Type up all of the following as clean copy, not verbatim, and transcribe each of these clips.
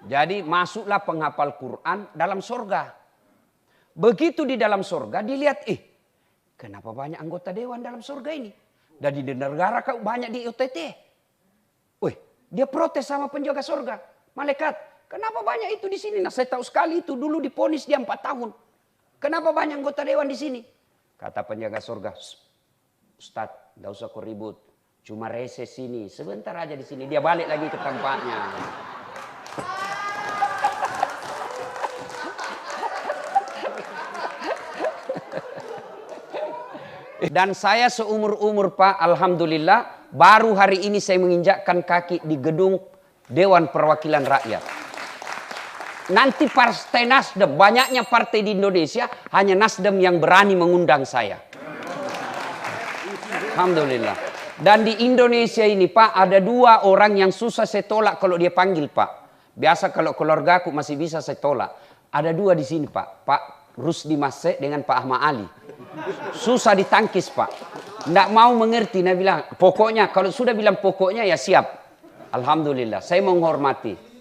Jadi masuklah penghafal Quran dalam surga. Begitu di dalam surga dilihat, kenapa banyak anggota dewan dalam surga ini? Dan di negara kau banyak di UTT. Dia protes sama penjaga surga. Malaikat, kenapa banyak itu di sini? Nah, saya tahu sekali itu dulu diponis dia 4 tahun. Kenapa banyak anggota dewan di sini? Kata penjaga surga, Ustadz, gak usah kau ribut. Cuma reses sini, sebentar aja di sini. Dia balik lagi ke tempatnya. Dan saya seumur-umur Pak, alhamdulillah, baru hari ini saya menginjakkan kaki di gedung Dewan Perwakilan Rakyat. Nanti partai Nasdem, banyaknya partai di Indonesia, hanya Nasdem yang berani mengundang saya. Alhamdulillah. Dan di Indonesia ini Pak, ada 2 orang yang susah saya tolak kalau dia panggil Pak. Biasa kalau keluarga aku masih bisa saya tolak. Ada 2 di sini Pak. Pak Rusdi Masek dengan Pak Ahmad Ali. Susah ditangkis Pak. Nggak mau mengerti. Nah bilang, pokoknya kalau sudah bilang pokoknya ya siap. Alhamdulillah, saya menghormati.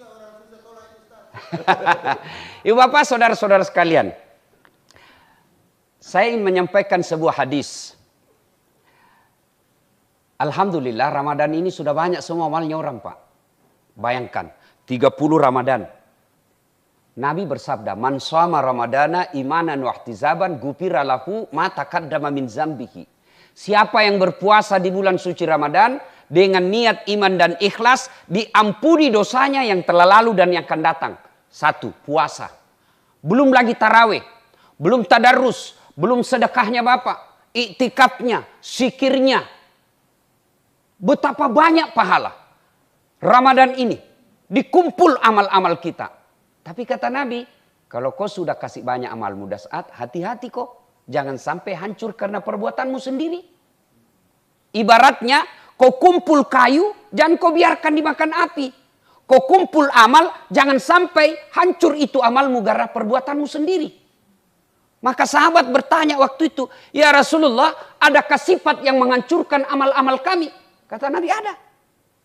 Ibu bapak, saudara-saudara sekalian. Saya ingin menyampaikan sebuah hadis. Alhamdulillah Ramadan ini sudah banyak semua amalnya orang Pak. Bayangkan, 30 Ramadan. Nabi bersabda, "Man shoma Ramadana imanan wa ihtisaban ghufira lahu ma taqaddama min dzambihi." Siapa yang berpuasa di bulan suci Ramadan dengan niat iman dan ikhlas, diampuni dosanya yang telah lalu dan yang akan datang. 1, puasa. Belum lagi tarawih, belum tadarus, belum sedekahnya Bapak, iktikafnya, zikirnya. Betapa banyak pahala Ramadan ini. Dikumpul amal-amal kita. Tapi kata Nabi, kalau kau sudah kasih banyak amal mudah saat, hati-hati kok. Jangan sampai hancur karena perbuatanmu sendiri. Ibaratnya, kau kumpul kayu, jangan kau biarkan dimakan api. Kau kumpul amal, jangan sampai hancur itu amalmu karena perbuatanmu sendiri. Maka sahabat bertanya waktu itu, ya Rasulullah, adakah sifat yang menghancurkan amal-amal kami? Kata Nabi, ada.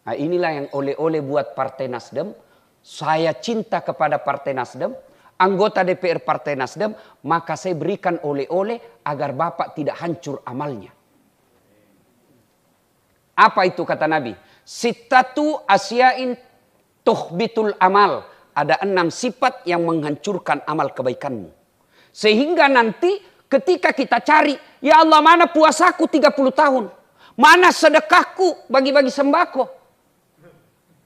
Nah, inilah yang oleh-oleh buat Partai Nasdem. Saya cinta kepada Partai Nasdem, anggota DPR Partai Nasdem, maka saya berikan oleh-oleh agar Bapak tidak hancur amalnya. Apa itu kata Nabi? Sittatu asyain tuhbitul amal. Ada 6 sifat yang menghancurkan amal kebaikanmu. Sehingga nanti ketika kita cari, ya Allah mana puasaku 30 tahun? Mana sedekahku bagi-bagi sembako?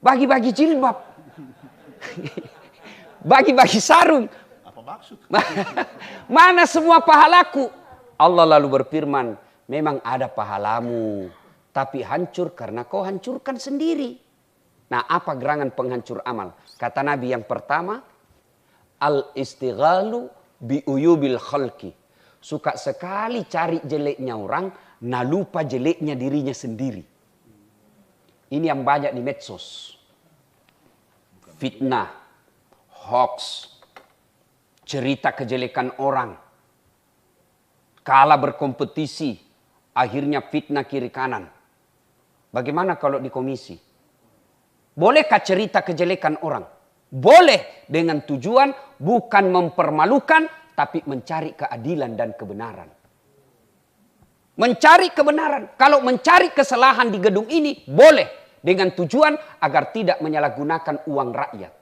Bagi-bagi jilbab? Bagi-bagi sarung? Apa maksud? Mana semua pahalaku? Allah lalu berfirman, memang ada pahalamu, tapi hancur karena kau hancurkan sendiri. Nah, apa gerangan penghancur amal? Kata Nabi yang pertama, al-istighalu biuyubil khalqi. Suka sekali cari jeleknya orang, nah lupa jeleknya dirinya sendiri. Ini yang banyak di medsos. Fitnah, hoax, cerita kejelekan orang. Kalah berkompetisi, akhirnya fitnah kiri kanan. Bagaimana kalau di komisi? Bolehkah cerita kejelekan orang? Boleh, dengan tujuan bukan mempermalukan, tapi mencari keadilan dan kebenaran. Mencari kebenaran. Kalau mencari kesalahan di gedung ini, boleh. Dengan tujuan agar tidak menyalahgunakan uang rakyat.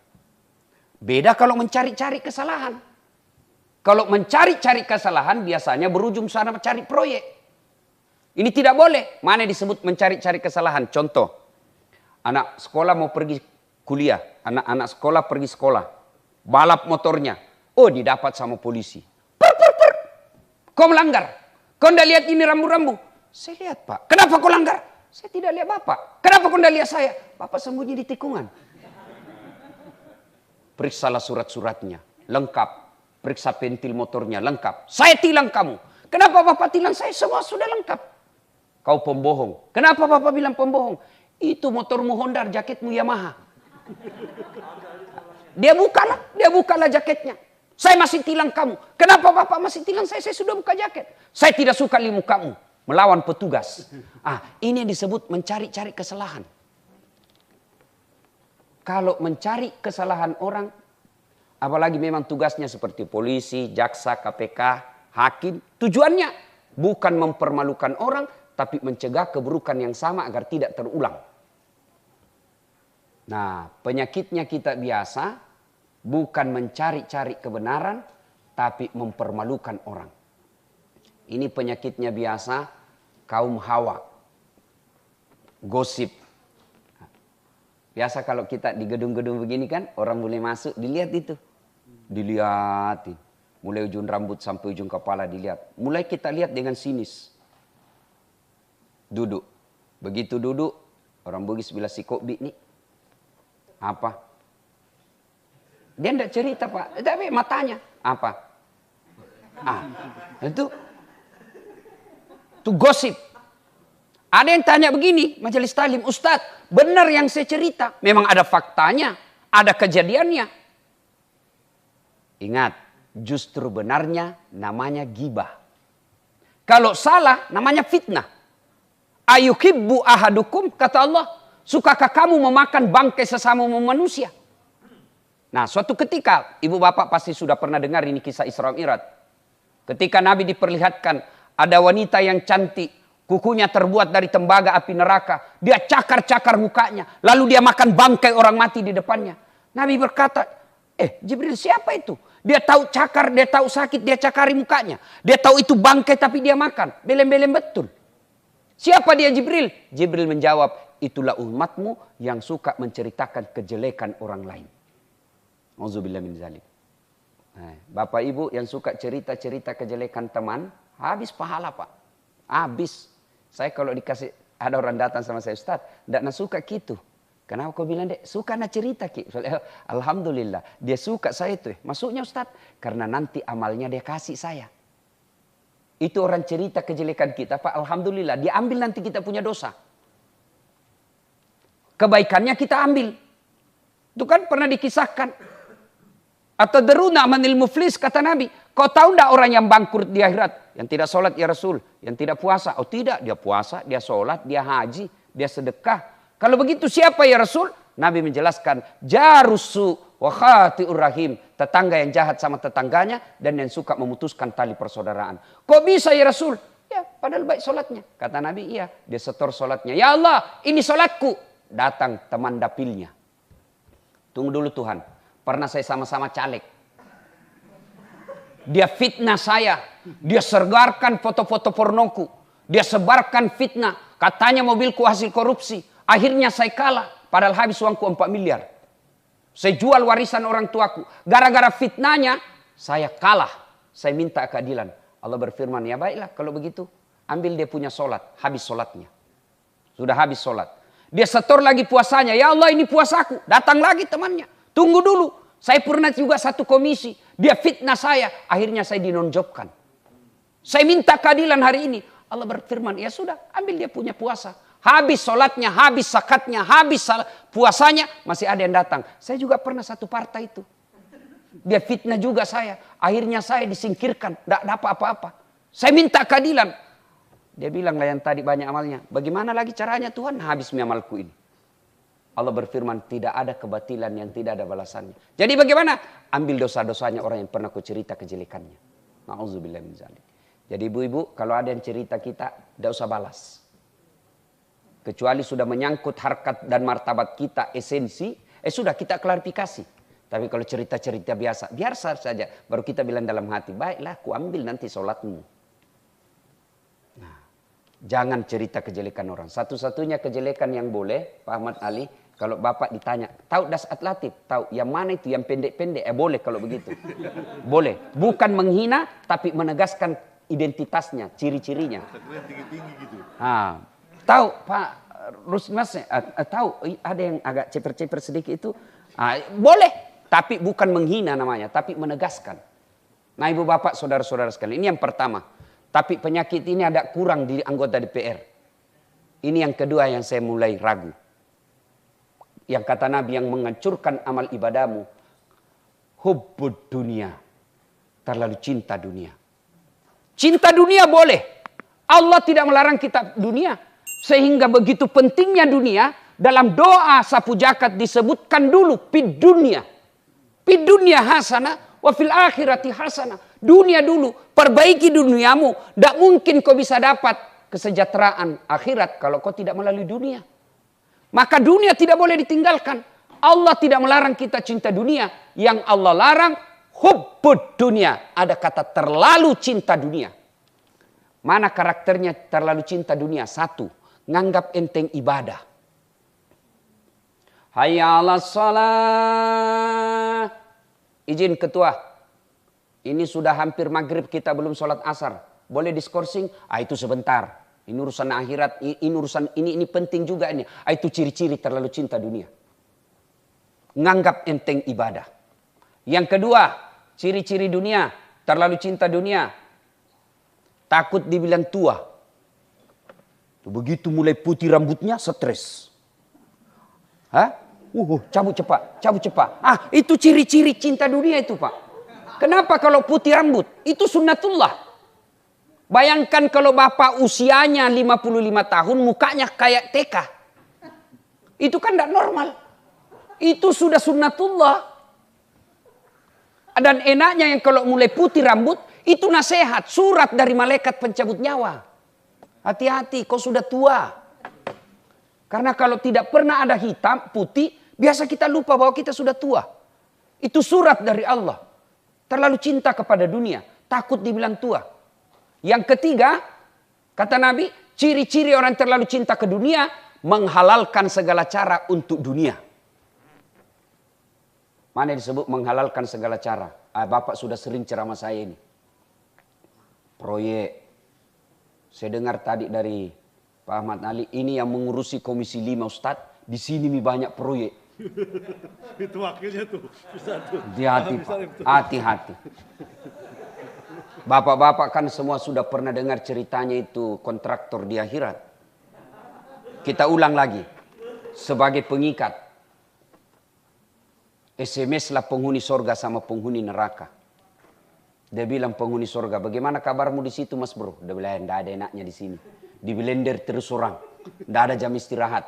Beda kalau mencari-cari kesalahan. Kalau mencari-cari kesalahan biasanya berujung sana mencari proyek. Ini tidak boleh. Mana disebut mencari-cari kesalahan? Contoh. Anak sekolah mau pergi kuliah. Anak-anak sekolah pergi sekolah. Balap motornya. Oh, didapat sama polisi. Per. Kau melanggar. Kau tidak lihat ini rambu-rambu? Saya lihat Pak. Kenapa kau langgar? Saya tidak lihat Bapak. Kenapa kau tidak lihat saya? Bapak sembunyi di tikungan. Periksalah surat-suratnya. Lengkap. Periksa pentil motornya. Lengkap. Saya tilang kamu. Kenapa Bapak tilang saya? Semua sudah lengkap. Kau pembohong. Kenapa Bapak bilang pembohong? Itu motormu Honda, jaketmu Yamaha. Dia bukalah jaketnya. Saya masih tilang kamu. Kenapa Bapak masih tilang saya? Saya sudah buka jaket. Saya tidak suka lihat mukamu. Melawan petugas. Ini yang disebut mencari-cari kesalahan. Kalau mencari kesalahan orang, apalagi memang tugasnya seperti polisi, jaksa, KPK, hakim, tujuannya bukan mempermalukan orang, tapi mencegah keburukan yang sama agar tidak terulang. Nah, penyakitnya kita biasa bukan mencari-cari kebenaran, tapi mempermalukan orang. Ini penyakitnya biasa kaum Hawa. Gosip. Biasa kalau kita di gedung-gedung begini kan, orang boleh masuk, dilihat itu. Dilihatin. Mulai ujung rambut sampai ujung kepala dilihat. Mulai kita lihat dengan sinis. Duduk. Begitu duduk, orang Bugis bilang si Kobi nih. Apa? Dia tidak cerita Pak, tapi matanya. Apa? Itu gosip. Ada yang tanya begini, majelis talim, Ustadz, benar yang saya cerita. Memang ada faktanya, ada kejadiannya. Ingat, justru benarnya namanya gibah. Kalau salah, namanya fitnah. Ayuhibbu ahadukum, kata Allah, sukakah kamu memakan bangkai sesama manusia? Nah, suatu ketika, ibu bapak pasti sudah pernah dengar ini kisah Isra Mi'raj. Ketika Nabi diperlihatkan, ada wanita yang cantik, kukunya terbuat dari tembaga api neraka. Dia cakar-cakar mukanya. Lalu dia makan bangkai orang mati di depannya. Nabi berkata, Jibril siapa itu? Dia tahu cakar, dia tahu sakit, dia cakari mukanya. Dia tahu itu bangkai tapi dia makan. Belem-belem betul. Siapa dia Jibril? Jibril menjawab, itulah umatmu yang suka menceritakan kejelekan orang lain. Auzubillah min zalik. Bapak ibu yang suka cerita-cerita kejelekan teman, habis pahala Pak. Habis. Saya kalau dikasih, ada orang datang sama saya, Ustaz, tidak suka gitu. Kenapa kau bilang, Dek? Suka nak cerita, Ki. Alhamdulillah, dia suka saya itu. Maksudnya Ustaz, karena nanti amalnya dia kasih saya. Itu orang cerita kejelekan kita, Pak. Alhamdulillah, dia ambil nanti kita punya dosa. Kebaikannya kita ambil. Itu kan pernah dikisahkan. Atau deruna manil muflis, kata Nabi. Kau tahu tidak orang yang bangkrut di akhirat? Yang tidak sholat ya Rasul. Yang tidak puasa. Oh tidak, dia puasa, dia sholat, dia haji, dia sedekah. Kalau begitu siapa ya Rasul? Nabi menjelaskan. Jarusu wa khati'ur rahim. Tetangga yang jahat sama tetangganya. Dan yang suka memutuskan tali persaudaraan. Kok bisa ya Rasul? Ya padahal baik sholatnya. Kata Nabi iya. Dia setor sholatnya. Ya Allah ini sholatku. Datang teman dapilnya. Tunggu dulu Tuhan. Pernah saya sama-sama caleg. Dia fitnah saya. Dia sebarkan foto-foto pornoku. Dia sebarkan fitnah. Katanya mobilku hasil korupsi. Akhirnya saya kalah. Padahal habis uangku 4 miliar. Saya jual warisan orang tuaku. Gara-gara fitnahnya saya kalah. Saya minta keadilan. Allah berfirman, ya baiklah kalau begitu. Ambil dia punya sholat. Habis sholatnya. Sudah habis sholat. Dia setor lagi puasanya. Ya Allah ini puasaku. Datang lagi temannya. Tunggu dulu. Saya pernah juga satu komisi. Dia fitnah saya. Akhirnya saya dinonjobkan. Saya minta keadilan hari ini. Allah berfirman. Ya sudah. Ambil dia punya puasa. Habis sholatnya. Habis zakatnya. Habis puasanya. Masih ada yang datang. Saya juga pernah satu partai itu. Dia fitnah juga saya. Akhirnya saya disingkirkan. Tidak dapat apa-apa. Saya minta keadilan. Dia bilang lah yang tadi banyak amalnya. Bagaimana lagi caranya Tuhan? Habis amalku ini. Allah berfirman tidak ada kebatilan yang tidak ada balasannya. Jadi bagaimana? Ambil dosa-dosanya orang yang pernah ku cerita kejelekannya. Na'udzubillah min zalik. Jadi ibu-ibu kalau ada yang cerita kita tidak usah balas. Kecuali sudah menyangkut harkat dan martabat kita esensi. Sudah kita klarifikasi. Tapi kalau cerita-cerita biasa. Biasa saja. Baru kita bilang dalam hati. Baiklah ku ambil nanti sholatmu. Nah, jangan cerita kejelekan orang. Satu-satunya kejelekan yang boleh Pak Ahmad Ali. Kalau bapak ditanya, tahu dasat latif? Tahu yang mana itu? Yang pendek-pendek? Boleh kalau begitu. Boleh. Bukan menghina, tapi menegaskan identitasnya, ciri-cirinya. Tahu Pak Rusmas? Tahu ada yang agak ceper-ceper sedikit itu? Boleh, tapi bukan menghina namanya, tapi menegaskan. Nah ibu bapak, saudara-saudara sekalian, ini yang pertama. Tapi penyakit ini ada kurang di anggota DPR. Ini yang kedua yang saya mulai ragu. Yang kata Nabi yang menghancurkan amal ibadahmu. Hubbud dunia. Terlalu cinta dunia. Cinta dunia boleh. Allah tidak melarang kita dunia. Sehingga begitu pentingnya dunia. dalam doa sapu jagat disebutkan dulu fid dunya. Fid dunya hasanah wa fil akhirati hasanah. Dunia dulu, perbaiki duniamu. Tidak mungkin kau bisa dapat kesejahteraan akhirat kalau kau tidak melalui dunia. Maka dunia tidak boleh ditinggalkan. Allah tidak melarang kita cinta dunia. Yang Allah larang hubbud dunia. Ada kata terlalu cinta dunia. Mana karakternya terlalu cinta dunia? Satu, nganggap enteng ibadah. Hayya 'alas shalah. Izin ketua. Ini sudah hampir maghrib kita belum sholat asar. Boleh diskorsing? Itu sebentar. Ini urusan akhirat, ini urusan ini penting juga ini. Itu ciri-ciri terlalu cinta dunia. Nganggap enteng ibadah. Yang kedua, ciri-ciri dunia, terlalu cinta dunia. Takut dibilang tua. Begitu mulai putih rambutnya, stres. Cabut cepat, cabut cepat. Itu ciri-ciri cinta dunia itu, Pak. Kenapa kalau putih rambut? Itu sunnatullah. Bayangkan kalau bapak usianya 55 tahun, mukanya kayak TK. Itu kan tidak normal. Itu sudah sunnatullah. Dan enaknya yang kalau mulai putih rambut, itu nasihat, surat dari malaikat pencabut nyawa. Hati-hati, kau sudah tua. Karena kalau tidak pernah ada hitam, putih, biasa kita lupa bahwa kita sudah tua. Itu surat dari Allah. Terlalu cinta kepada dunia, takut dibilang tua. Yang ketiga, kata Nabi, ciri-ciri orang terlalu cinta ke dunia, menghalalkan segala cara untuk dunia. Mana disebut menghalalkan segala cara? Bapak sudah sering ceramah saya ini. Proyek. Saya dengar tadi dari Pak Ahmad Ali, ini yang mengurusi Komisi 5 Ustadz, di sini banyak proyek. Itu wakilnya tuh. Hati-hati, Pak. Hati-hati. Bapak-bapak kan semua sudah pernah dengar ceritanya itu kontraktor di akhirat. Kita ulang lagi. Sebagai pengikat. SMS lah penghuni sorga sama penghuni neraka. Dia bilang penghuni sorga, bagaimana kabarmu di situ Mas Bro? Dia bilang, tidak ada enaknya di sini. Di blender terus orang. Tidak ada jam istirahat.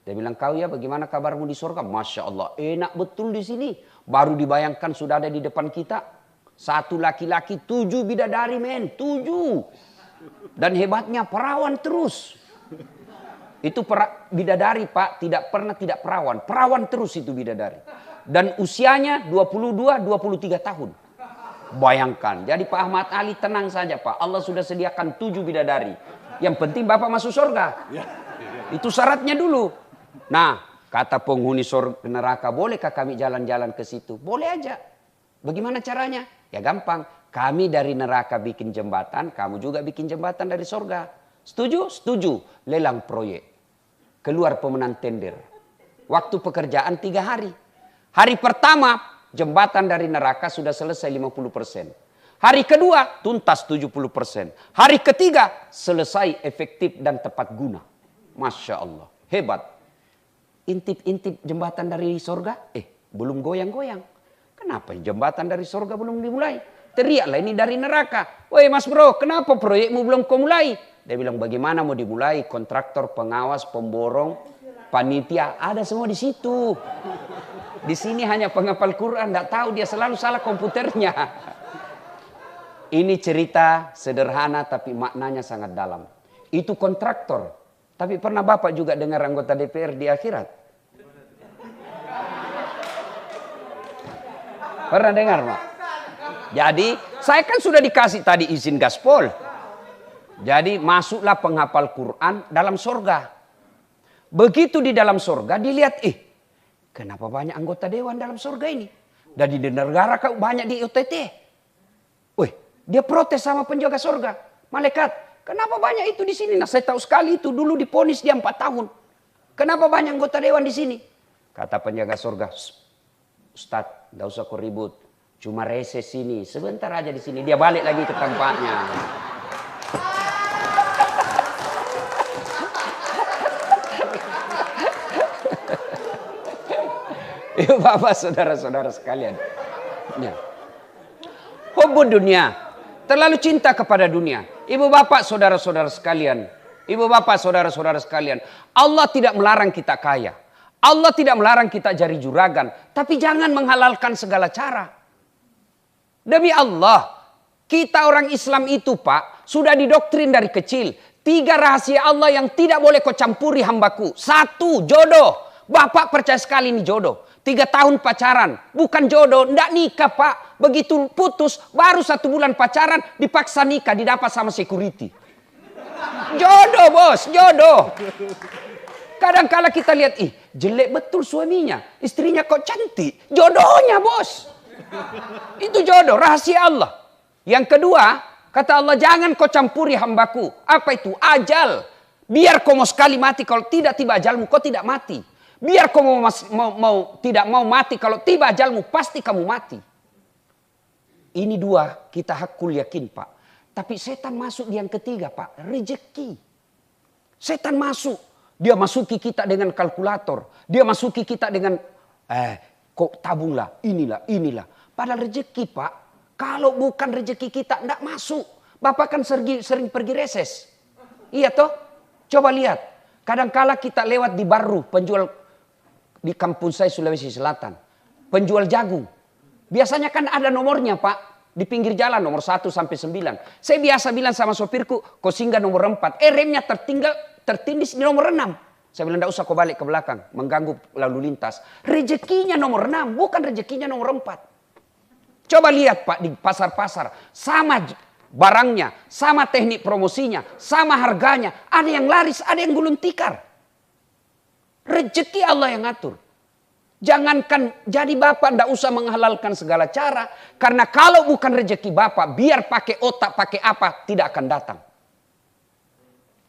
Dia bilang, kau ya bagaimana kabarmu di sorga? Masya Allah, enak betul di sini. Baru dibayangkan sudah ada di depan kita. 1 laki-laki, 7 bidadari men. 7. Dan hebatnya perawan terus. Itu bidadari Pak, tidak pernah tidak perawan. Perawan terus itu bidadari. Dan usianya 22-23 tahun. Bayangkan, jadi Pak Ahmad Ali tenang saja Pak. Allah sudah sediakan 7 bidadari. Yang penting Bapak masuk surga. Itu syaratnya dulu. Nah, kata penghuni surga neraka, bolehkah kami jalan-jalan ke situ? Boleh aja. Bagaimana caranya? Ya gampang. Kami dari neraka bikin jembatan, kamu juga bikin jembatan dari surga. Setuju? Setuju. Lelang proyek. Keluar pemenang tender. Waktu pekerjaan 3 hari. Hari pertama, jembatan dari neraka sudah selesai 50%. Hari kedua, tuntas 70%. Hari ketiga, selesai efektif dan tepat guna. Masya Allah. Hebat. Intip-intip jembatan dari surga, belum goyang-goyang. Kenapa jembatan dari surga belum dimulai? Teriaklah ini dari neraka. Woi Mas Bro, kenapa proyekmu belum kau mulai? Dia bilang, bagaimana mau dimulai? Kontraktor, pengawas, pemborong, panitia, ada semua di situ. Di sini hanya penghafal Quran, tidak tahu dia selalu salah komputernya. Ini cerita sederhana tapi maknanya sangat dalam. Itu kontraktor. Tapi pernah Bapak juga dengar anggota DPR di akhirat? Pernah dengar Pak? Jadi saya kan sudah dikasih tadi izin gaspol. Jadi masuklah penghafal Quran dalam surga. Begitu di dalam surga dilihat, kenapa banyak anggota dewan dalam surga ini? Dan di negara kau banyak di OTT. Dia protes sama penjaga surga. Malaikat, kenapa banyak itu di sini? Nah saya tahu sekali itu dulu diponis dia 4 tahun. Kenapa banyak anggota dewan di sini? Kata penjaga surga, Ustadz, tidak usah kau ribut. Cuma reses sini, sebentar aja di sini. Dia balik lagi ke tempatnya. Ibu bapak saudara-saudara sekalian. Ya. Hubbud dunia. Terlalu cinta kepada dunia. Ibu bapak saudara-saudara sekalian. Ibu bapak, saudara-saudara sekalian. Allah tidak melarang kita kaya. Allah tidak melarang kita jari juragan. Tapi jangan menghalalkan segala cara. Demi Allah, kita orang Islam itu Pak, sudah didoktrin dari kecil. 3 rahasia Allah yang tidak boleh kau campuri hambaku. 1, jodoh. Bapak percaya sekali ini jodoh. 3 tahun pacaran, bukan jodoh, ndak nikah Pak. Begitu putus, baru 1 bulan pacaran, dipaksa nikah, didapat sama security. Jodoh bos, jodoh. Kadang-kala kita lihat, jelek betul suaminya, istrinya kok cantik. Jodohnya bos. Itu jodoh, rahasia Allah. Yang kedua, kata Allah, jangan kau campuri hambaku. Apa itu? Ajal. Biar kau mau sekali mati, kalau tidak tiba ajalmu, kau tidak mati. Biar kau tidak mau mati, kalau tiba ajalmu, pasti kamu mati. Ini 2, kita hakul yakin Pak. Tapi setan masuk di yang ketiga Pak, rezeki. Setan masuk, dia masuki kita dengan kalkulator. Dia masuki kita dengan, kok tabunglah, inilah. Padahal rezeki Pak, kalau bukan rezeki kita, enggak masuk. Bapak kan sering pergi reses. Iya toh? Coba lihat. Kadangkala kita lewat di Baru, penjual di kampung saya Sulawesi Selatan. Penjual jagung. Biasanya kan ada nomornya Pak. Di pinggir jalan nomor 1 sampai 9. Saya biasa bilang sama sopirku, kau singgah nomor 4. Remnya tertindis di nomor 6. Saya bilang, tidak usah kau balik ke belakang. Mengganggu lalu lintas. Rezekinya nomor 6, bukan rezekinya nomor 4. Coba lihat Pak di pasar-pasar. Sama barangnya, sama teknik promosinya, sama harganya. Ada yang laris, ada yang gulung tikar. Rezeki Allah yang ngatur. Jangankan jadi bapak ndak usah menghalalkan segala cara. Karena kalau bukan rezeki bapak, biar pakai otak, pakai apa, tidak akan datang.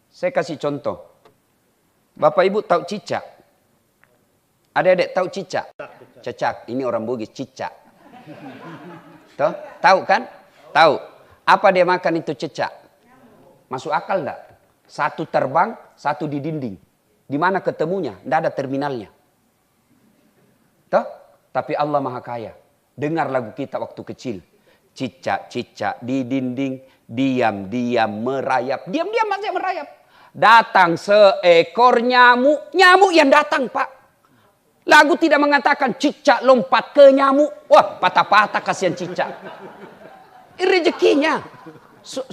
Saya kasih contoh. Bapak ibu tahu cicak? Adik-adik tahu cicak? Cecak, ini orang Bugis, cicak. Tuh, tahu kan? Tahu. Apa dia makan itu cicak? Masuk akal enggak? 1 terbang, 1 di dinding. Di mana ketemunya? Enggak ada terminalnya. Tuh? Tapi Allah Maha Kaya. Dengar lagu kita waktu kecil. Cicak-cicak di dinding, diam-diam merayap. Diam-diam aja merayap. Datang seekor nyamuk. Nyamuk yang datang Pak. Lagu tidak mengatakan cicak lompat ke nyamuk. Wah, patah-patah kasihan cicak. Rezekinya.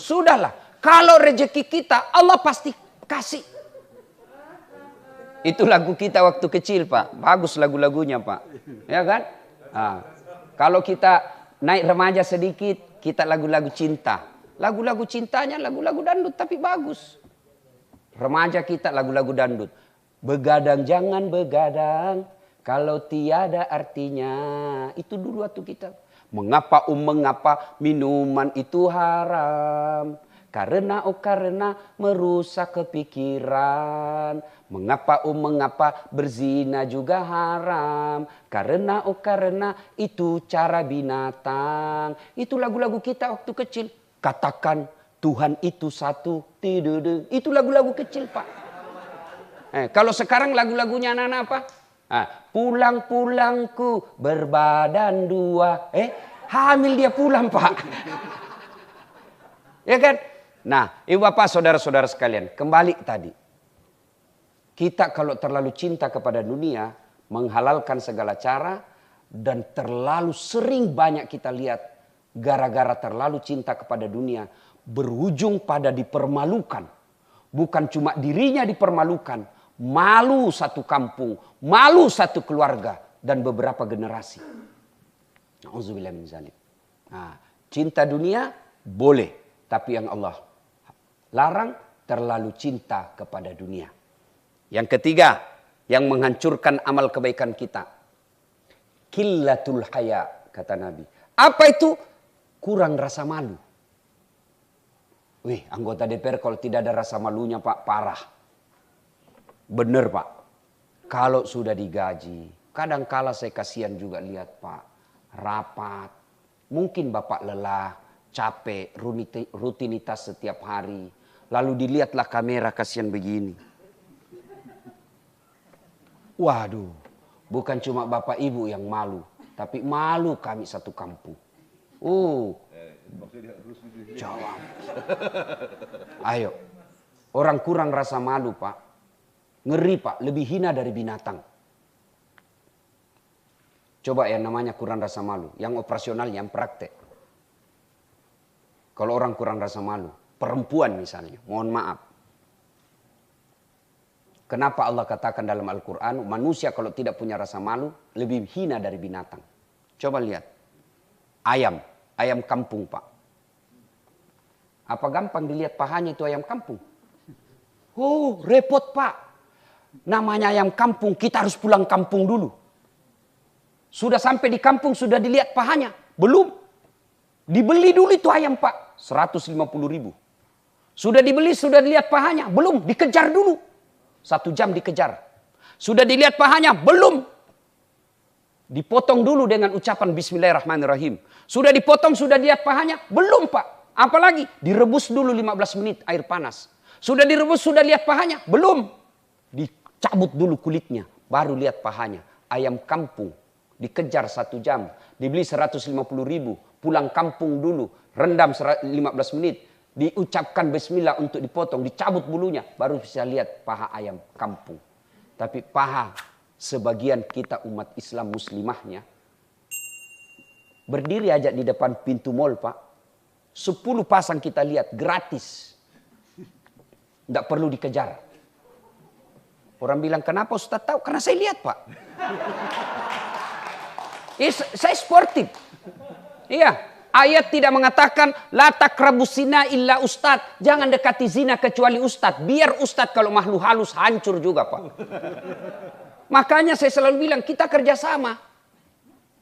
Sudahlah. Kalau rezeki kita, Allah pasti kasih. Itu lagu kita waktu kecil Pak. Bagus lagu-lagunya Pak. Ya kan? Nah, kalau kita naik remaja sedikit, kita lagu-lagu cinta. Lagu-lagu cintanya lagu-lagu dangdut tapi bagus. Remaja kita lagu-lagu dangdut. Begadang jangan begadang kalau tiada artinya. Itu dulu waktu kita. Mengapa minuman itu haram? Karena merusak kepikiran. Mengapa berzina juga haram? Karena itu cara binatang. Itu lagu-lagu kita waktu kecil. Katakan Tuhan itu satu. Itu lagu-lagu kecil Pak. Kalau sekarang lagu-lagunya anak-anak apa? Pulang-pulangku berbadan 2. Hamil dia pulang Pak. Ya kan? Nah, ibu bapak saudara-saudara sekalian, kembali tadi. Kita kalau terlalu cinta kepada dunia, menghalalkan segala cara, dan terlalu sering banyak kita lihat, gara-gara terlalu cinta kepada dunia, berujung pada dipermalukan. Bukan cuma dirinya dipermalukan, malu satu kampung, malu satu keluarga, dan beberapa generasi. Na'udzubillah min zalik. Nah, cinta dunia boleh, tapi yang Allah larang terlalu cinta kepada dunia. Yang ketiga, yang menghancurkan amal kebaikan kita. Qillatul haya, kata Nabi. Apa itu? Kurang rasa malu. Wih, anggota DPR kalau tidak ada rasa malunya Pak, parah. Bener Pak. Kalau sudah digaji, kadang-kala saya kasihan juga lihat Pak. Rapat. Mungkin Bapak lelah, capek, rutinitas setiap hari. Lalu dilihatlah kamera kasihan begini. Waduh, bukan cuma Bapak Ibu yang malu. Tapi malu kami satu kampung. Jawab. Ayo. Orang kurang rasa malu, Pak. Ngeri, Pak. Lebih hina dari binatang. Coba yang namanya kurang rasa malu. Yang operasional, yang praktek. Kalau orang kurang rasa malu. Perempuan misalnya. Mohon maaf. Kenapa Allah katakan dalam Al-Quran, manusia kalau tidak punya rasa malu, lebih hina dari binatang. Coba lihat. Ayam. Ayam kampung, Pak. Apa gampang dilihat pahanya itu ayam kampung? Oh, repot, Pak. Namanya ayam kampung, kita harus pulang kampung dulu. Sudah sampai di kampung, sudah dilihat pahanya? Belum. Dibeli dulu itu ayam, Pak. 150.000. Sudah dibeli, sudah dilihat pahanya? Belum. Dikejar dulu. 1 jam dikejar. Sudah dilihat pahanya? Belum. Dipotong dulu dengan ucapan Bismillahirrahmanirrahim. Sudah dipotong, sudah dilihat pahanya? Belum, Pak. Apalagi direbus dulu 15 menit air panas. Sudah direbus, sudah lihat pahanya? Belum. Dicabut dulu kulitnya, baru lihat pahanya. Ayam kampung dikejar 1 jam, dibeli 150.000, pulang kampung dulu, rendam 15 menit, diucapkan bismillah untuk dipotong, dicabut bulunya, baru bisa lihat paha ayam kampung. Tapi paha sebagian kita umat Islam muslimahnya, berdiri aja di depan pintu mall, Pak. 10 pasang kita lihat gratis. Tidak perlu dikejar. Orang bilang, kenapa Ustaz tahu? Karena saya lihat, Pak. Saya sportif. Iya, ayat tidak mengatakan la taqrabus zina illa Ustaz. Jangan dekati zina kecuali Ustaz. Biar Ustaz kalau makhluk halus hancur juga, Pak. Makanya saya selalu bilang, kita kerjasama.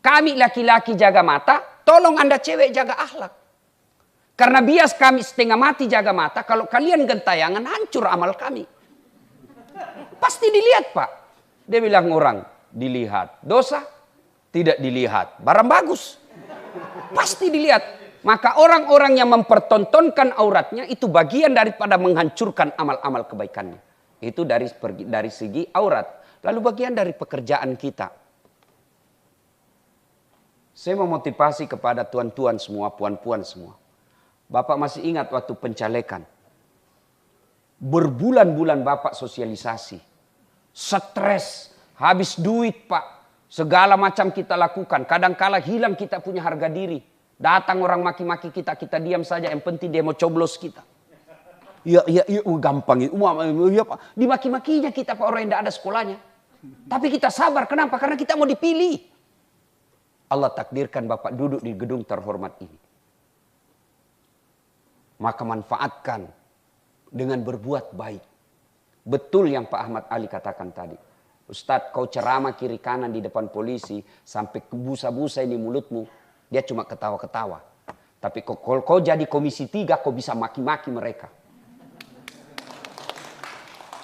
Kami laki-laki jaga mata, tolong Anda cewek jaga akhlak. Karena bias kami setengah mati jaga mata, kalau kalian gentayangan hancur amal kami. Pasti dilihat, Pak. Dia bilang orang, dilihat. Dosa, tidak dilihat. Barang bagus. Pasti dilihat. Maka orang-orang yang mempertontonkan auratnya itu bagian daripada menghancurkan amal-amal kebaikannya. Itu dari segi aurat. Lalu bagian dari pekerjaan kita. Saya memotivasi kepada tuan-tuan semua, puan-puan semua. Bapak masih ingat waktu pencalekan. Berbulan-bulan Bapak sosialisasi. Stres, habis duit, Pak. Segala macam kita lakukan. Kadang-kala hilang kita punya harga diri. Datang orang maki-maki kita, kita diam saja. Yang penting dia mau coblos kita. Ya, gampang. Ya, Pak. Dimaki-makinya kita, Pak, orang yang tidak ada sekolahnya. Tapi kita sabar. Kenapa? Karena kita mau dipilih. Allah takdirkan Bapak duduk di gedung terhormat ini. Maka manfaatkan dengan berbuat baik. Betul yang Pak Ahmad Ali katakan tadi. Ustadz, kau ceramah kiri kanan di depan polisi sampai busa-busa ini mulutmu. Dia cuma ketawa-ketawa. Tapi kalau kau jadi komisi 3, kau bisa maki-maki mereka.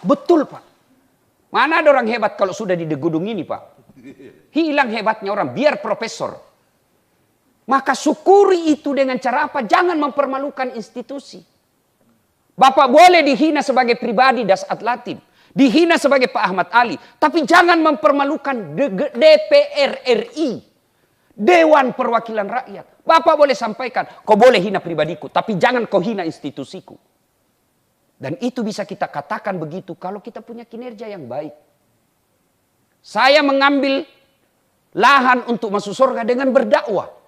Betul, Pak. Mana ada orang hebat kalau sudah di gedung ini, Pak? Hilang hebatnya orang, biar profesor. Maka syukuri itu dengan cara apa? Jangan mempermalukan institusi. Bapak boleh dihina sebagai pribadi Dasat Latin. Dihina sebagai Pak Ahmad Ali. Tapi jangan mempermalukan DPR RI. Dewan Perwakilan Rakyat. Bapak boleh sampaikan, kau boleh hina pribadiku. Tapi jangan kau hina institusiku. Dan itu bisa kita katakan begitu kalau kita punya kinerja yang baik. Saya mengambil lahan untuk masuk surga dengan berdakwah.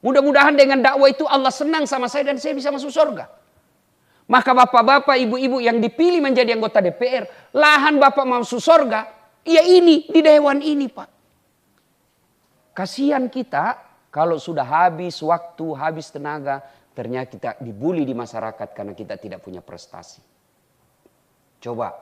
Mudah-mudahan dengan dakwah itu Allah senang sama saya dan saya bisa masuk surga. Maka bapak-bapak, ibu-ibu yang dipilih menjadi anggota DPR, lahan bapak masuk surga, ya ini, di dewan ini, Pak. Kasihan kita kalau sudah habis waktu, habis tenaga, ternyata kita dibully di masyarakat karena kita tidak punya prestasi. Coba.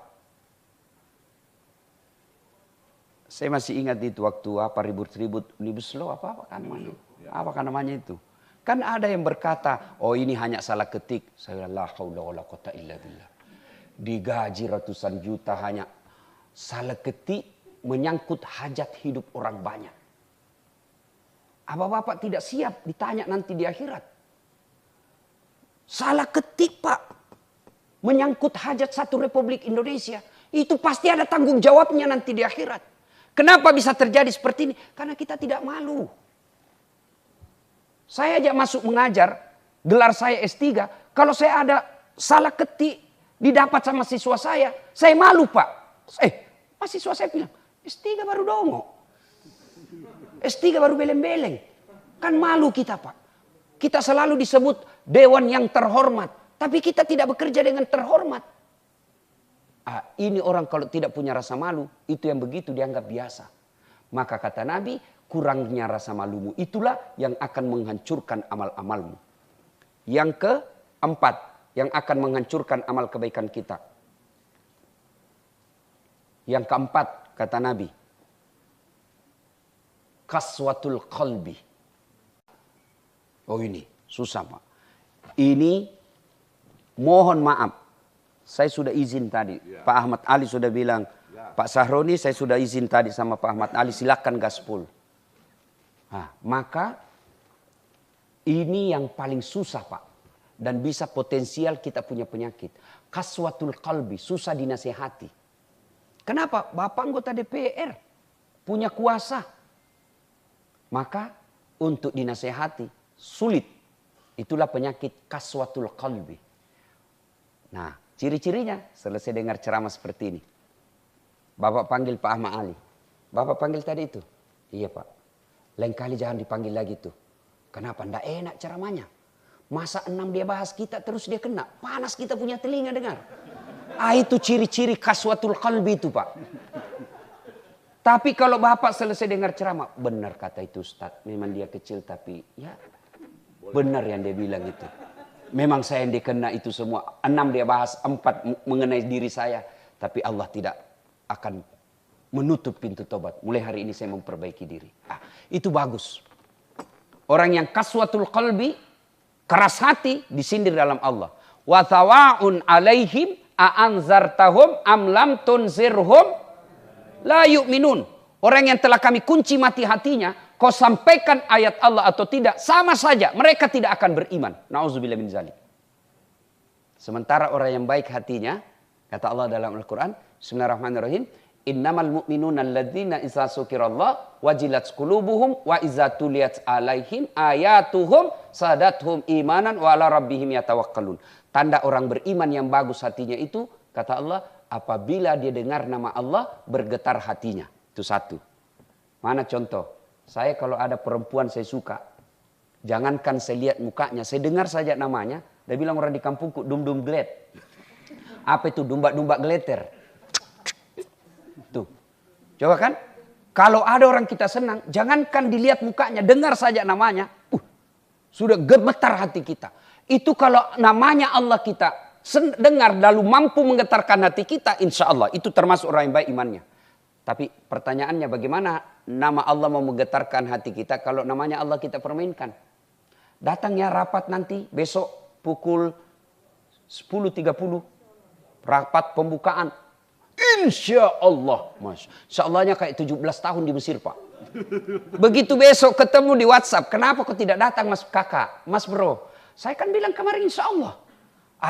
Saya masih ingat itu waktu ribut-ribut Omnibus Law apa kan namanya? Apa kan namanya itu? Kan ada yang berkata, oh ini hanya salah ketik. Saya la haula wala quwata illa billah. Digaji ratusan juta hanya salah ketik menyangkut hajat hidup orang banyak. Apa Bapak tidak siap ditanya nanti di akhirat? Salah ketik, Pak. Menyangkut hajat satu Republik Indonesia. Itu pasti ada tanggung jawabnya nanti di akhirat. Kenapa bisa terjadi seperti ini? Karena kita tidak malu. Saya aja masuk mengajar, gelar saya S3. Kalau saya ada salah ketik, Didapat sama siswa saya malu Pak. Mahasiswa saya bilang, S3 baru dongo. S3 baru beleng-beleng. Kan malu kita Pak. Kita selalu disebut dewan yang terhormat. Tapi kita tidak bekerja dengan terhormat. Ini orang kalau tidak punya rasa malu, itu yang begitu dianggap biasa. Maka kata Nabi, kurangnya rasa malumu itulah yang akan menghancurkan amal-amalmu. Yang keempat, yang akan menghancurkan amal kebaikan kita. Yang keempat, kata Nabi, kaswatul qalbi. Oh ini, susah Pak. Ini, mohon maaf. Saya sudah izin tadi. Ya. Pak Ahmad Ali sudah bilang, ya. Pak Sahroni saya sudah izin tadi sama Pak Ahmad Ali, silakan gaspol. Maka ini yang paling susah Pak. Dan bisa potensial kita punya penyakit. Kaswatul qalbi, susah dinasehati. Kenapa? Bapak anggota DPR, punya kuasa. Maka untuk dinasehati, sulit. Itulah penyakit kaswatul qalbi. Nah, ciri-cirinya selesai dengar ceramah seperti ini. Bapak panggil Pak Ahmad Ali. Bapak panggil tadi itu? Iya Pak. Lain kali jangan dipanggil lagi tuh. Kenapa? Nggak enak ceramahnya. Masa 6 dia bahas kita terus dia kena. Panas kita punya telinga dengar. Itu ciri-ciri kaswatul qalbi itu Pak. Tapi kalau Bapak selesai dengar ceramah. Benar kata itu Ustaz. Memang dia kecil tapi ya benar yang dia bilang itu. Memang saya yang dikena itu semua. 6 dia bahas, 4 mengenai diri saya. Tapi Allah tidak akan menutup pintu tobat. Mulai hari ini saya memperbaiki diri. Itu bagus. Orang yang kaswatul qalbi, keras hati, disindir dalam Allah. Wa thawa'un alaihim a'anzartahum am lam tunzirhum la yu'minun. Orang yang telah kami kunci mati hatinya, kau sampaikan ayat Allah atau tidak, sama saja. Mereka tidak akan beriman. Na'udzubillah min zalik. Sementara orang yang baik hatinya, kata Allah dalam Al-Quran, Bismillahirrahmanirrahim, Innamal mu'minuna alladzina iza sukirallah wajilat qulubuhum wa iza tuliyat alaihim ayatuhum sadathum imanan wa ala rabbihim yatawakkalun. Tanda orang beriman yang bagus hatinya itu, kata Allah, apabila dia dengar nama Allah, bergetar hatinya. Itu satu. Mana contoh? Saya kalau ada perempuan saya suka, jangankan saya lihat mukanya, saya dengar saja namanya, dia bilang orang di kampungku, dum-dum gled. Apa itu? Dumba-dumba gleter. Tuh. Coba kan? Kalau ada orang kita senang, jangankan dilihat mukanya, dengar saja namanya, sudah gemetar hati kita. Itu kalau namanya Allah kita dengar lalu mampu menggetarkan hati kita, insya Allah itu termasuk orang yang baik imannya. Tapi pertanyaannya bagaimana nama Allah mau menggetarkan hati kita kalau namanya Allah kita permainkan? Datangnya rapat nanti besok pukul 10.30. Rapat pembukaan. Insya Allah. Insya Allahnya kayak 17 tahun di Mesir Pak. Begitu besok ketemu di WhatsApp. Kenapa kau tidak datang Mas Kakak? Mas Bro. Saya kan bilang kemarin insya Allah.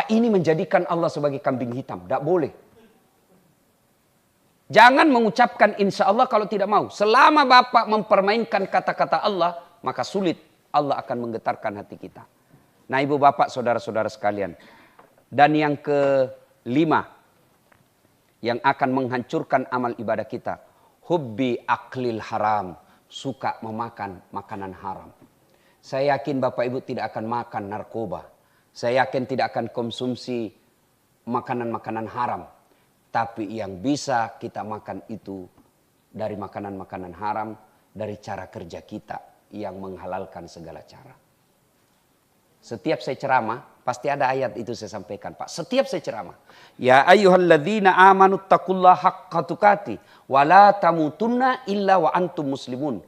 Ini menjadikan Allah sebagai kambing hitam. Tidak boleh. Jangan mengucapkan insya Allah kalau tidak mau. Selama Bapak mempermainkan kata-kata Allah, maka sulit Allah akan menggetarkan hati kita. Nah ibu bapak saudara-saudara sekalian. Dan yang kelima, yang akan menghancurkan amal ibadah kita. Hubbi aklil haram. Suka memakan makanan haram. Saya yakin bapak ibu tidak akan makan narkoba. Saya yakin tidak akan konsumsi makanan-makanan haram. Tapi yang bisa kita makan itu dari makanan-makanan haram, dari cara kerja kita yang menghalalkan segala cara. Setiap saya ceramah, pasti ada ayat itu saya sampaikan Pak. Setiap saya ceramah. Ya ayyuhalladzina amanu taqullaha haqqa tuqatih wa la tamutunna illa wa antum muslimun.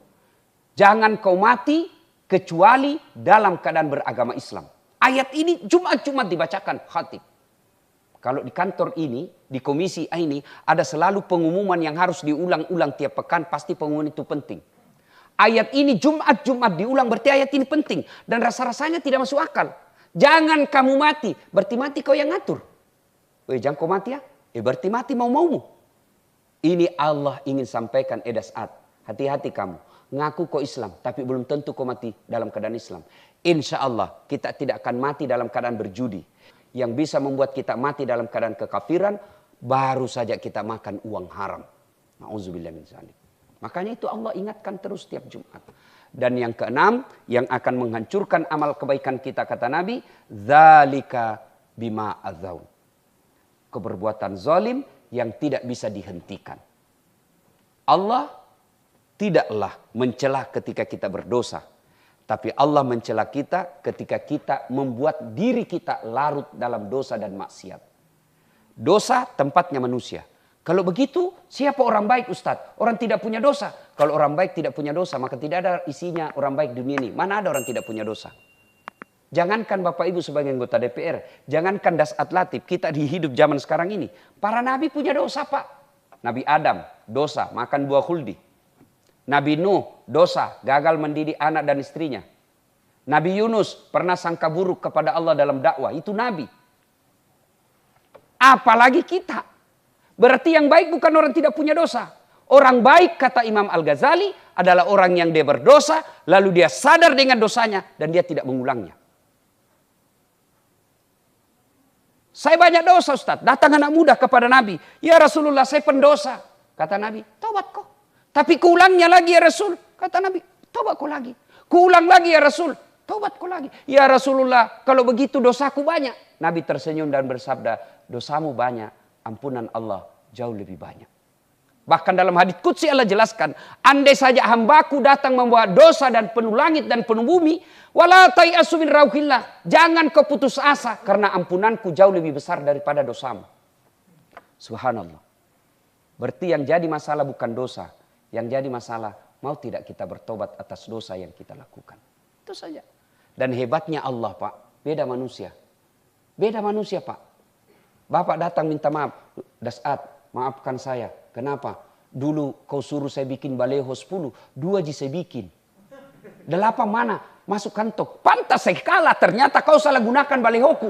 Jangan kau mati kecuali dalam keadaan beragama Islam. Ayat ini Jumat-Jumat dibacakan khatib. Kalau di kantor ini, di komisi ini, ada selalu pengumuman yang harus diulang-ulang tiap pekan, pasti pengumuman itu penting. Ayat ini Jumat-Jumat diulang, berarti ayat ini penting. Dan rasa-rasanya tidak masuk akal. Jangan kamu mati, berarti mati kau yang ngatur. Jangan kau mati ya, berarti mati mau-maumu. Ini Allah ingin sampaikan edasat. Hati-hati kamu, ngaku kau Islam, tapi belum tentu kau mati dalam keadaan Islam. Insya Allah kita tidak akan mati dalam keadaan berjudi. yang bisa membuat kita mati dalam keadaan kekafiran, baru saja kita makan uang haram. Na'udzubillah min dzalik. Makanya itu Allah ingatkan terus tiap Jumat. Dan yang keenam, yang akan menghancurkan amal kebaikan kita, kata Nabi, dzalika bima adzaun. Keperbuatan zalim yang tidak bisa dihentikan. Allah tidaklah mencela ketika kita berdosa. Tapi Allah mencela kita ketika kita membuat diri kita larut dalam dosa dan maksiat. Dosa tempatnya manusia. Kalau begitu, siapa orang baik, Ustadz? Orang tidak punya dosa. Kalau orang baik tidak punya dosa, maka tidak ada isinya orang baik di dunia ini. Mana ada orang tidak punya dosa? Jangankan Bapak Ibu sebagai anggota DPR. Jangankan Dasat Latif, kita di hidup zaman sekarang ini. Para nabi punya dosa, Pak. Nabi Adam, dosa, makan buah khuldi. Nabi Nuh, dosa, gagal mendidik anak dan istrinya. Nabi Yunus pernah sangka buruk kepada Allah dalam dakwah. Itu Nabi. Apalagi kita. Berarti yang baik bukan orang tidak punya dosa. Orang baik, kata Imam Al-Ghazali, adalah orang yang dia berdosa, lalu dia sadar dengan dosanya, dan dia tidak mengulangnya. Saya banyak dosa, Ustaz. Datang anak muda kepada Nabi. Ya Rasulullah, saya pendosa. Kata Nabi, tobat kau. Tapi keulangnya lagi ya Rasul. Kata Nabi, tobat kau lagi. Keulang lagi ya Rasul. Tobat kau lagi. Ya Rasulullah, kalau begitu dosaku banyak. Nabi tersenyum dan bersabda, dosamu banyak, ampunan Allah jauh lebih banyak. Bahkan dalam hadits qudsi Allah jelaskan, andai saja hambaku datang membawa dosa dan penuh langit dan penuh bumi, wala tai'asu min rauhillah, jangan kau putus asa karena ampunanku jauh lebih besar daripada dosamu. Subhanallah. Berarti yang jadi masalah bukan dosa. Yang jadi masalah, mau tidak kita bertobat atas dosa yang kita lakukan. Itu saja. Dan hebatnya Allah, Pak, beda manusia. Beda manusia, Pak. Bapak datang minta maaf. Dasat, maafkan saya. Kenapa? Dulu kau suruh saya bikin baleho 10. 2 aja saya bikin. 8 mana? Masuk kantong. Pantas saya kalah. Ternyata kau salah gunakan balehoku.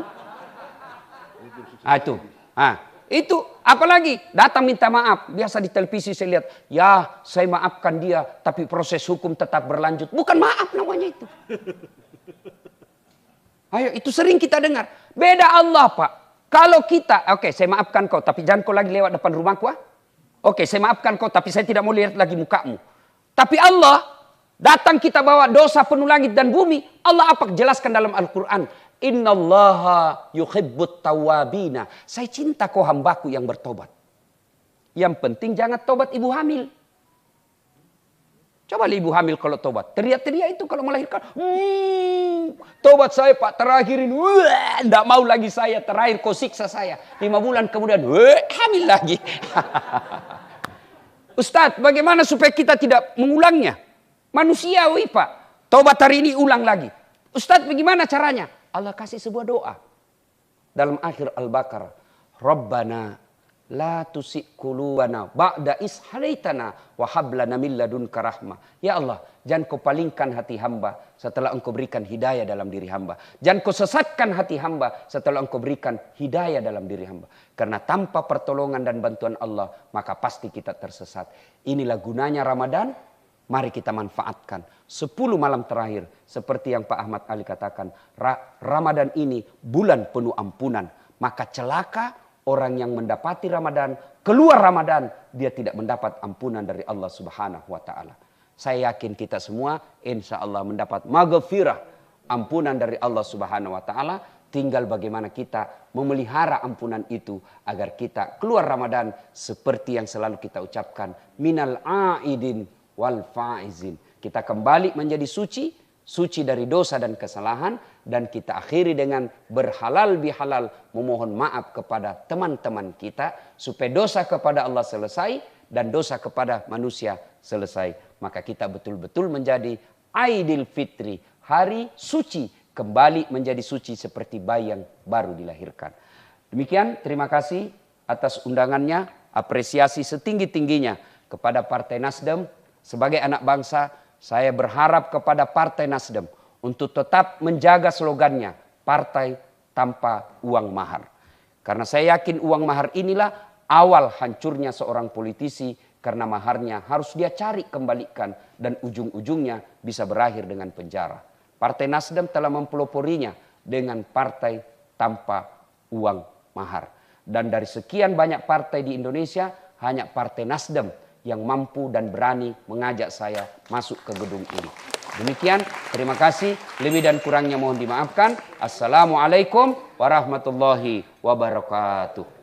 Itu apalagi datang minta maaf. Biasa di televisi saya lihat, ya saya maafkan dia, tapi proses hukum tetap berlanjut. Bukan maaf namanya itu. Ayo, itu sering kita dengar. Beda Allah, Pak. Kalau kita, oke, saya maafkan kau, tapi jangan kau lagi lewat depan rumahku. Oke, saya maafkan kau, tapi saya tidak mau lihat lagi mukamu. Tapi Allah, datang kita bawa dosa penuh langit dan bumi. Allah apa? Jelaskan dalam Al-Quran. Innallaha yuhibbut tawabina. Saya cinta kau hambaku yang bertobat. Yang penting jangan tobat ibu hamil. Coba ibu hamil kalau tobat. Teriak-teriak itu kalau melahirkan. Tobat saya Pak terakhir ini. Tidak mau lagi saya terakhir kau siksa saya. 5 bulan kemudian hamil lagi. Ustadz, bagaimana supaya kita tidak mengulangnya? Manusiawi Pak. Tobat hari ini ulang lagi. Ustadz, bagaimana caranya? Allah kasih sebuah doa. Dalam akhir Al-Baqarah. Rabbana la tusik qulubana ba'da is hadaitana wa hab lana min ladunka rahmah. Ya Allah, jangan kau palingkan hati hamba setelah engkau berikan hidayah dalam diri hamba. Jangan kau sesatkan hati hamba setelah engkau berikan hidayah dalam diri hamba. Karena tanpa pertolongan dan bantuan Allah, maka pasti kita tersesat. Inilah gunanya Ramadan. Mari kita manfaatkan 10 malam terakhir. Seperti yang Pak Ahmad Ali katakan. Ramadan ini bulan penuh ampunan. Maka celaka orang yang mendapati Ramadan. Keluar Ramadan. Dia tidak mendapat ampunan dari Allah subhanahu wa ta'ala. Saya yakin kita semua insya Allah mendapat maghfirah. Ampunan dari Allah subhanahu wa ta'ala. Tinggal bagaimana kita memelihara ampunan itu. Agar kita keluar Ramadan. Seperti yang selalu kita ucapkan. Minal a'idin wal faizin. Kita kembali menjadi suci, suci dari dosa dan kesalahan, dan kita akhiri dengan berhalal bihalal memohon maaf kepada teman-teman kita supaya dosa kepada Allah selesai dan dosa kepada manusia selesai. Maka kita betul-betul menjadi Aidil Fitri, hari suci, kembali menjadi suci seperti bayi yang baru dilahirkan. Demikian, terima kasih atas undangannya, apresiasi setinggi-tingginya kepada Partai Nasdem. Sebagai anak bangsa, saya berharap kepada Partai Nasdem untuk tetap menjaga slogannya, partai tanpa uang mahar. Karena saya yakin uang mahar inilah awal hancurnya seorang politisi, karena maharnya harus dia cari kembalikan dan ujung-ujungnya bisa berakhir dengan penjara. Partai Nasdem telah mempeloporinya dengan partai tanpa uang mahar. Dan dari sekian banyak partai di Indonesia, hanya Partai Nasdem yang mampu dan berani mengajak saya masuk ke gedung ini. Demikian, terima kasih. Lebih dan kurangnya mohon dimaafkan. Assalamualaikum warahmatullahi wabarakatuh.